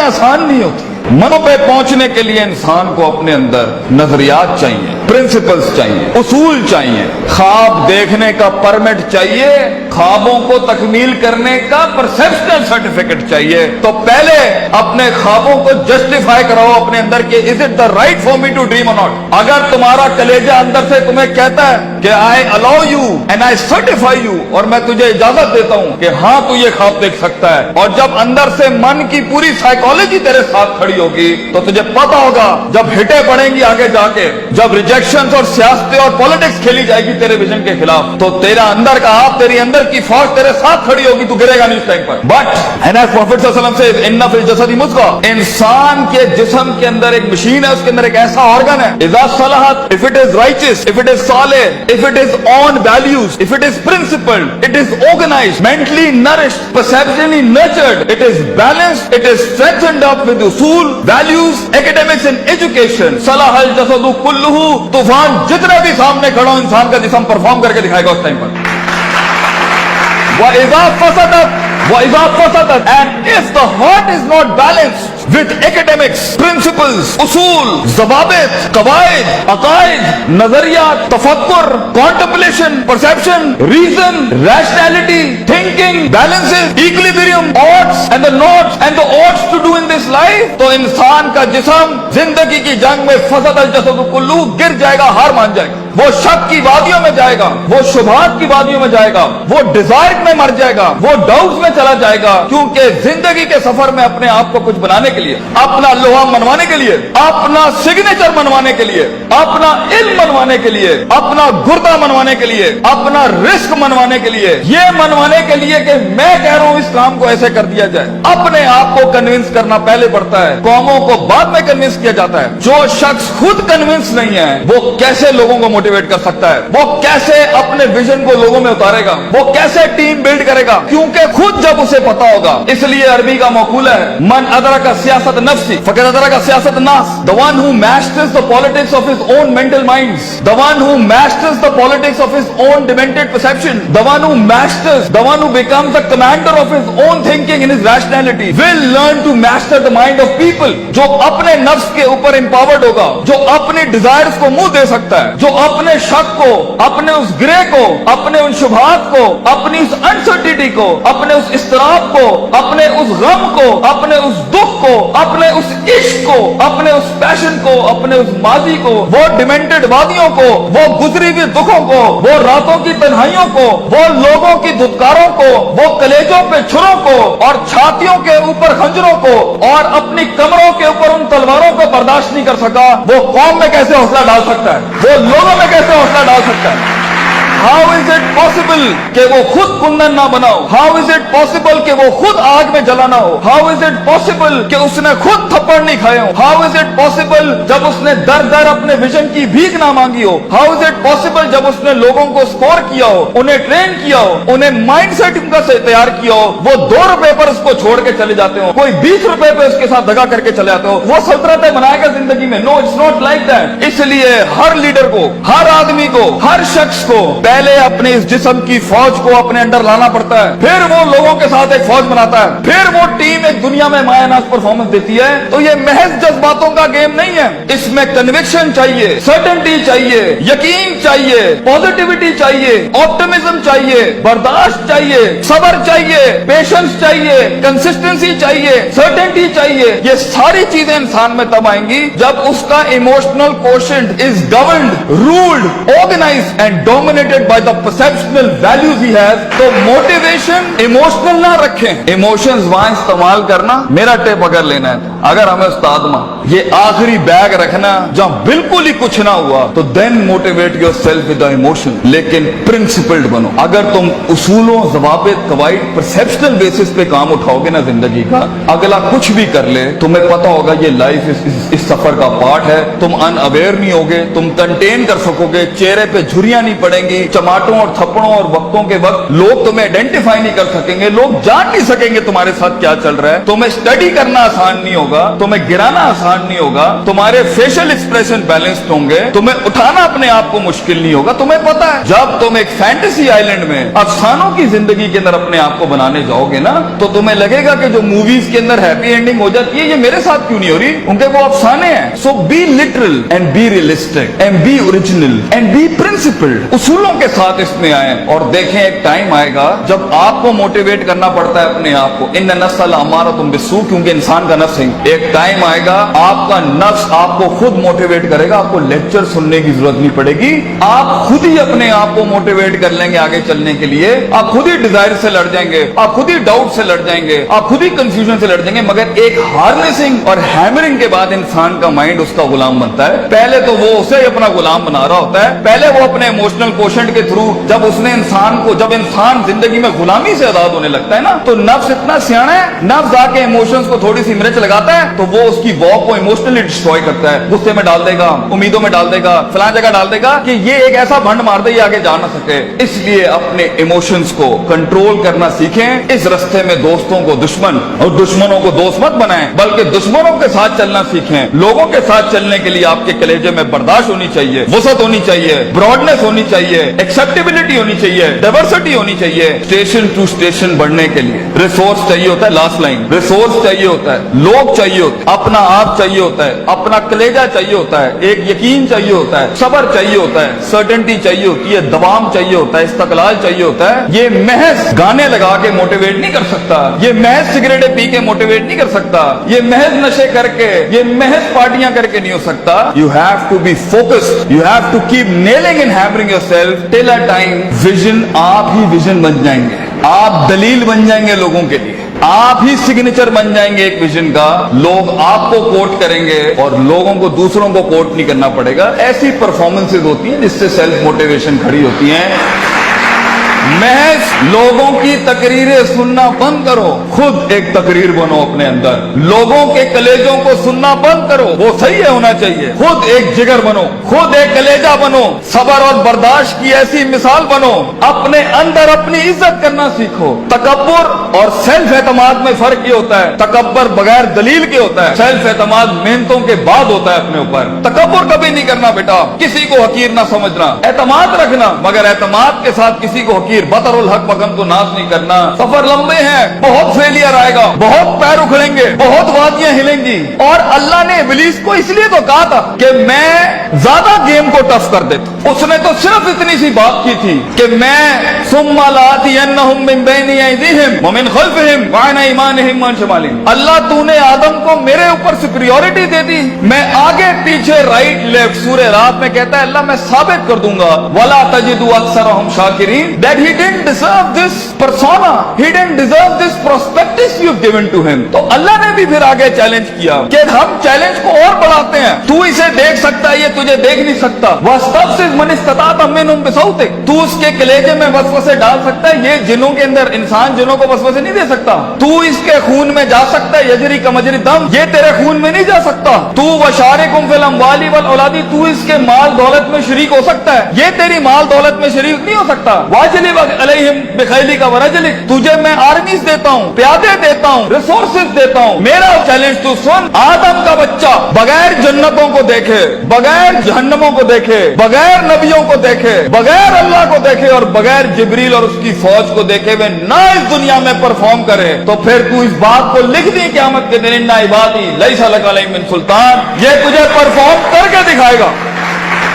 आसान नहीं होती। मनों पे पहुंचने के लिए इंसान को अपने अंदर नजरियात चाहिए, प्रिंसिपल्स चाहिए, उसूल चाहिए, ख्वाब देखने का परमिट चाहिए, ख्वाबों को तकमील करने का परसेप्शनल सर्टिफिकेट चाहिए। तो पहले अपने ख्वाबों को जस्टिफाई कराओ अपने अंदर कि is it the right for me to dream और नॉट। अगर तुम्हारा कलेजा अंदर से तुम्हें कहता है कि I allow you and I certify you, और मैं तुझे इजाजत देता हूं कि हाँ तू ये ख्वाब देख सकता है, और जब अंदर से मन की पूरी साइकोलॉजी तेरे साथ खड़ी होगी, तो तुझे पता होगा जब हिटे पड़ेंगी आगे जाके, जब रिजेक्शंस और सियासतें और पॉलिटिक्स खेली जाएगी तेरे विजन के खिलाफ, तो तेरा अंदर का आप, तेरी अंदर की फौज तेरे साथ खड़ी होगी, तू गिरेगा नहीं उस टाइम पर। बट एंड एज प्रॉफिट सल्लल्लाहु अलैहि वसल्लम से इन्ना फिल जसदी मुज़गा, इंसान के जिस्म के अंदर एक मशीन है, उसके अंदर एक ऐसा ऑर्गन है, इज़ा सलहत, if it is righteous, if it is सालिह, if it is on values, if it is principled, it is organised, mentally nourished, perceptually nurtured, it is balanced, it is strengthened up with उसूल, values, academics and education, सलाहल जसदु कुल्लुहु, तूफान जितने भी सामने खड़ा हो इंसान का जिस्म परफॉर्म करके दिखाएगा उस टाइम पर। وَإِذَا فَسَدَتْ, and if the heart is not balanced with academics, principles, usul, ज़वाबित, क़वाइद, अक़ाइद, नज़रियात, तफ़क्कुर, contemplation, perception, reason, rationality, thinking, balances, equilibrium, odds and the nots and the odds to do in this life, तो इंसान का जिस्म जिंदगी की जंग में फसदल जसदु कुल्लू गिर जाएगा, हार मान जाएगा, वो शक की वादियों में जाएगा, वो शुबहात की वादियों में जाएगा, वो डिजायर में मर जाएगा, वो डाउट्स में चला जाएगा, क्योंकि जिंदगी के सफर में अपने आप को कुछ बनाने के लिए, अपना लोहा मनवाने के लिए, अपना सिग्नेचर मनवाने के लिए, अपना इल्म मनवाने के लिए, अपना गुर्दा मनवाने के लिए, अपना रिस्क मनवाने के लिए, ये मनवाने के लिए कि मैं कह रहा हूं इस्लाम को ऐसे कर दिया जाए, अपने आप को कन्विंस करना पहले पड़ता है, कौमों को बाद में कन्विंस किया जाता है। जो शख्स खुद कन्विंस नहीं है वो कैसे लोगों को मोटिवेट कर सकता है, वो कैसे अपने विजन को लोगों में उतारेगा, वो कैसे टीम बिल्ड करेगा, क्योंकि खुद जब उसे पता होगा। इसलिए अरबी का मकूला है, मन अदरका सियासत नफ्सी फक़द अदरका सियासत नास, the one who masters the politics of his own mental minds, the one who masters the politics of his own demented perception, the one who masters, the one who becomes the commander of his own thinking in his rationality will learn to master the mind of people. जो अपने नफ्स के ऊपर empowered होगा, जो अपने desires को मुंह दे सकता है, जो अपने शक को, अपने उस ग्रे को, अपने उन शुबहात को, अपनी उस अनसर्टिनिटी को, अपने उस इस्तराब को, अपने उस गम को, अपने उस दुख को, अपने उस इश्क को, अपने उस पैशन को, अपने उस माजी को, वो डिमेंटेड वादियों को, वो गुजरी हुई दुखों को, वो रातों की तन्हाइयों को, वो लोगों की धुतकारों को, वो कलेजों पे छुरों को और छातियों के ऊपर खंजरों को और अपनी कमरों के ऊपर उन तलवारों को बर्दाश्त नहीं कर सका, वो कौम में कैसे हौसला डाल सकता है, वो लोगों में कैसे हौसला डाल सकता है। How is it possible कि वो खुद कुंदन ना बनाओ? How is it possible कि वो खुद आग में जला ना हो? How is it possible कि उसने खुद थप्पड़ नहीं खाए हो? How is it possible जब उसने दर दर अपने विजन की भीख ना मांगी हो? How is it possible जब उसने लोगों को स्कोर किया हो, उन्हें ट्रेन किया हो, उन्हें माइंडसेट उनका से तैयार किया हो, वो 2 रुपए पर उसको छोड़ के चले जाते हो, कोई 20 रुपए पे उसके साथ दगा करके चले जाते हो, वो सल्तनतें बनाएगा जिंदगी में? No, it's not like that. इसलिए हर लीडर को, हर आदमी को, हर शख्स को पहले अपने इस जिस्म की फौज को अपने अंदर लाना पड़ता है, फिर वो लोगों के साथ एक फौज बनाता है, फिर वो टीम एक दुनिया में मायानाज परफॉर्मेंस देती है। तो ये महज जज्बातों का गेम नहीं है, इसमें कन्विक्शन चाहिए, सर्टेनिटी चाहिए, यकीन चाहिए, पॉजिटिविटी चाहिए, ऑप्टिमिज्म चाहिए, बर्दाश्त चाहिए, सब्र चाहिए, पेशेंस चाहिए, कंसिस्टेंसी चाहिए, सर्टेनिटी चाहिए। ये सारी चीजें इंसान में तब आएंगी जब उसका emotional quotient is governed, ruled, organized and dominated by the perceptional values he has. तो मोटिवेशन इमोशनल ना रखें, इमोशंस वहां इस्तेमाल करना, मेरा टेप अगर लेना है तो अगर हमें उस्ताद मां ये आखिरी बैग रखना जहां बिल्कुल ही कुछ ना हुआ, तो then motivate yourself with the emotion, लेकिन प्रिंसिपल्ड बनो। अगर तुम उसूलों, ज़वाबित, क़वाइद, परसेप्शनल बेसिस पे काम उठाओगे ना जिंदगी का, अगला कुछ भी कर ले तुम्हें पता होगा ये लाइफ इस सफर का पार्ट है, तुम अनअवेयर नहीं होगे, तुम कंटेन कर सकोगे, चेहरे पे झुर्रियां नहीं पड़ेंगी, चमाटों और थप्पड़ों और वक्तों के वक्त लोग तुम्हें आइडेंटिफाई नहीं कर सकेंगे, लोग जान नहीं सकेंगे तुम्हारे साथ क्या चल रहा है। तुम्हें स्टडी करना आसान नहीं होगा, तुम्हें गिराना आसान नहीं होगा, तुम्हारे फेशियल एक्सप्रेशन बैलेंस्ड होंगे, तुम्हें उठाना अपने आप को मुश्किल नहीं होगा। तुम्हें पता है जब तुम एक फैंटेसी आइलैंड में अफसानों की जिंदगी के अंदर अपने आप को बनाने जाओगे ना, तो तुम्हें लगेगा कि जो मूवीज के अंदर हैप्पी एंडिंग हो जाती है, ये मेरे साथ क्यों नहीं हो रही, उनके वो अफसाने हैं। So be literal and be realistic and be original and be principled. उसूलों के साथ इसमें आए और देखें एक टाइम आएगा जब आपको मोटिवेट करना पड़ता है अपने आप को। इन नस्ल हमारा तुम बिस्सू, क्योंकि इंसान का नफ्स है। एक टाइम आएगा आपका नफ्स आपको खुद मोटिवेट करेगा, आपको लेक्चर सुनने की जरूरत नहीं पड़ेगी, आप खुद ही अपने आप को मोटिवेट कर लेंगे आगे चलने के लिए। आप खुद ही डिजायर से लड़ जाएंगे, आप खुद ही डाउट से लड़ जाएंगे, आप खुद ही कंफ्यूजन से लड़ जाएंगे। मगर एक हार्नेसिंग और हैमरिंग के बाद इंसान का माइंड उसका गुलाम बनता है। पहले तो वो उसे अपना गुलाम बना रहा होता है, पहले वो अपने इमोशनल कोशेंट के थ्रू जब इंसान जिंदगी में गुलामी से आजाद होने लगता है ना, तो नफ्स इतना सियाना है, नफ्स आके इमोशंस को थोड़ी सी मिर्च लगाता है तो वो उसकी वॉक को इमोशनली डिस्ट्रॉय करता है। गुस्से में डाल देगा, उम्मीदों में डाल देगा, फलां जगह डाल देगा कि ये एक ऐसा भंड मार दे ये आगे जा ना सके। इसलिए अपने इमोशंस को कंट्रोल करना सीखें। इस रास्ते में दोस्तों को दुश्मन और दुश्मनों को दोस्त मत बनाएं, बल्कि दुश्मनों के साथ चलना सीखें। लोगों के साथ चलने के लिए आपके कलेजे में बर्दाश्त होनी चाहिए, वसत होनी चाहिए, ब्रॉडनेस होनी चाहिए, एक्सेप्टेबिलिटी होनी चाहिए, डाइवर्सिटी होनी चाहिए। स्टेशन टू स्टेशन बढ़ने के लिए रिसोर्स चाहिए होता है, लास्ट लाइन, रिसोर्स चाहिए होता है, लोग चाहिए होते हैं, अपना आप चाहिए होता है, अपना कलेजा चाहिए होता है, एक यकीन चाहिए होता है, सब्र चाहिए होता है, सर्टेनिटी चाहिए होती है, दवाम चाहिए होता है, इस्तकलाल चाहिए होता है। ये महज गाने लगा के मोटिवेट नहीं कर सकता, ये महज सिगरेटें पी के मोटिवेट नहीं कर सकता, ये महज नशे करके, ये महज पार्टियां करके नहीं हो सकता। You have to be focused, you have to keep nailing and hammering yourself till a time vision, आप ही विजन बन जाएंगे, आप दलील बन जाएंगे लोगों के लिए, आप ही सिग्नेचर बन जाएंगे एक विजन का। लोग आपको कोट करेंगे और लोगों को दूसरों को कोट नहीं करना पड़ेगा। ऐसी परफॉर्मेंसेज होती हैं जिससे सेल्फ मोटिवेशन खड़ी होती है। महज लोगों की तकरीरें सुनना बंद करो, खुद एक तकरीर बनो अपने अंदर। लोगों के कलेजों को सुनना बंद करो, वो सही है होना चाहिए। खुद एक जिगर बनो, खुद एक कलेजा बनो, सब्र और बर्दाश्त की ऐसी मिसाल बनो। अपने अंदर अपनी इज्जत करना सीखो। तकब्बुर और सेल्फ एतमाद में फर्क ये होता है, तकब्बुर बगैर दलील के होता है, सेल्फ एतमाद मेहनतों के बाद होता है अपने ऊपर। तकब्बुर कभी नहीं करना बेटा, किसी को हकीर ना समझना, एतमाद रखना, मगर एतमाद के साथ किसी को हकीर बतरुल हक बगम को नाज नहीं करना। सफर लंबे हैं, बहुत फेलियर आएगा, बहुत पैर उखड़ेंगे, बहुत वादियां हिलेंगी। और अल्लाह ने इब्लीस को इसलिए तो कहा था कि मैं ज्यादा गेम को टफ कर देता। उसने तो सिर्फ इतनी सी बात की थी कि मैं सुम्मा लातियन्नहुम मिन बैनि अयदीहिम व मिन खल्फिहिम व अन अयमानिहिम व अन शमालिहिम। अल्लाह तूने आदम को मेरे ऊपर सुपीरियॉरिटी दे दी, मैं आगे पीछे राइट लेफ्ट। सूरह रात में कहता है अल्लाह मैं साबित कर दूंगा, वला तजिदु अक्सरहुम शाकिरीन, that he didn't deserve this persona, he didn't deserve this prospectus you've given to him। तो अल्लाह ने भी फिर आगे चैलेंज किया कि हम चैलेंज को और बढ़ाते हैं, तू इसे देख सकता है, ये तुझे देख नहीं सकता। वस्तफ़िज़ मन इस्तताअत मिनहुम बिसौतिक, तू उसके कलेजे में वसवसे डाल सकता है, ये जिनों के अंदर इंसान जिनों को वसवसे नहीं दे सकता। तू इसके खून में जा सकता है, यजरी कमजरी दम, ये तेरे खून में नहीं जा सकता। तू वशारिकुम फिल अम्वाली वल औलादी, तू इसके माल दौलत में शरीक हो सकता है, ये तेरी माल दौलत में शरीक नहीं हो सकता। वाजिली अलैहिम बिखैली का वरजलिक, तुझे मैं आर्मीज देता हूँ, प्यादे देता हूँ, रिसोर्सेज देता हूँ। मेरा चैलेंज तू सुन, आदम का बच्चा बगैर जन्नतों को देखे, बगैर जहन्नमों को देखे, बगैर नबियों को देखे, बगैर अल्लाह को देखे और बगैर जिब्रील और उसकी फौज को देखे हुए ना इस दुनिया में परफॉर्म करे, तो फिर तू इस बात को लिख दी क़यामत के दिन, इन्ना इबादी लैसा लका अलैहिम मिन सुल्तान, ये तुझे परफॉर्म करके दिखाएगा।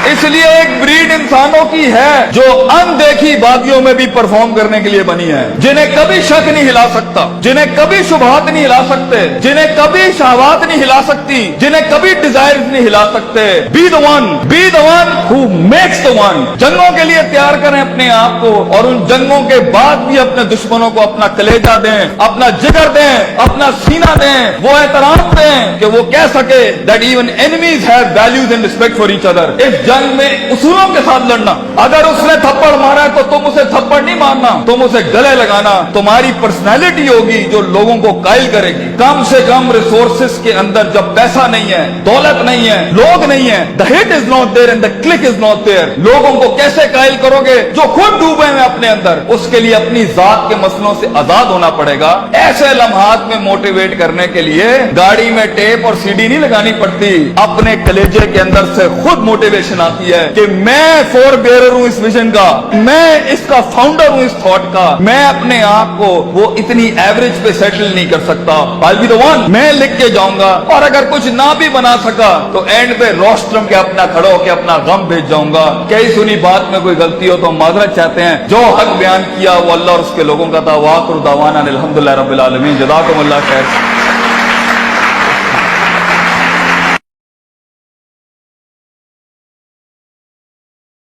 इसलिए एक ब्रीड इंसानों की है जो अनदेखी वादियों में भी परफॉर्म करने के लिए बनी है, जिन्हें कभी शक नहीं हिला सकता, जिन्हें कभी शुबहात नहीं हिला सकते, जिन्हें कभी शहवात नहीं हिला सकती, जिन्हें कभी डिजायर्स नहीं हिला सकते। Be the one who makes the one. जंगों के लिए तैयार करें अपने आप को, और उन जंगों के बाद भी अपने दुश्मनों को अपना कलेजा दें, अपना जिगर दें, अपना सीना दें, वो एहतराम दें कि वो कह सके that even enemies have values and respect for each other. इस जंग में उसूलों के साथ लड़ना। अगर उसने थप्पड़ मारा है तो तुम उसे थप्पड़ नहीं मारना, तुम उसे गले लगाना। तुम्हारी पर्सनैलिटी होगी जो लोगों को कायल करेगी। कम से कम रिसोर्सेस के अंदर जब पैसा नहीं है, दौलत नहीं है, लोग नहीं है, the hit is not there and the click is not there, लोगों को कैसे कायल करोगे जो खुद डूबे हैं अपने अंदर? उसके लिए अपनी जात के मसलों से आजाद होना पड़ेगा। ऐसे लम्हात में मोटिवेट करने के लिए गाड़ी में टेप और सीडी नहीं लगानी पड़ती, अपने कलेजे के अंदर से खुद मोटिवेशन आती है कि मैं फोर बेरर हूं इस विजन का, मैं इसका फाउंडर हूं इस थॉट का। मैं अपने आप को वो इतनी एवरेज पे सेटल नहीं कर सकता, I'll be the one, मैं लिख के जाऊंगा। और अगर कुछ ना भी बना सका तो एंड पे रोस्ट्रम के अपना खड़ो के अपना गम भेज जाऊंगा। कई सुनी बात में कोई गलती हो तो माजरत चाहते हैं। जो हक बयान किया वो अल्लाह और उसके लोगों का था। वाखिर दावाना अनिल हम्दुलिल्लाहि रब्बिल आलमीन। जज़ाकुमुल्लाह खैर।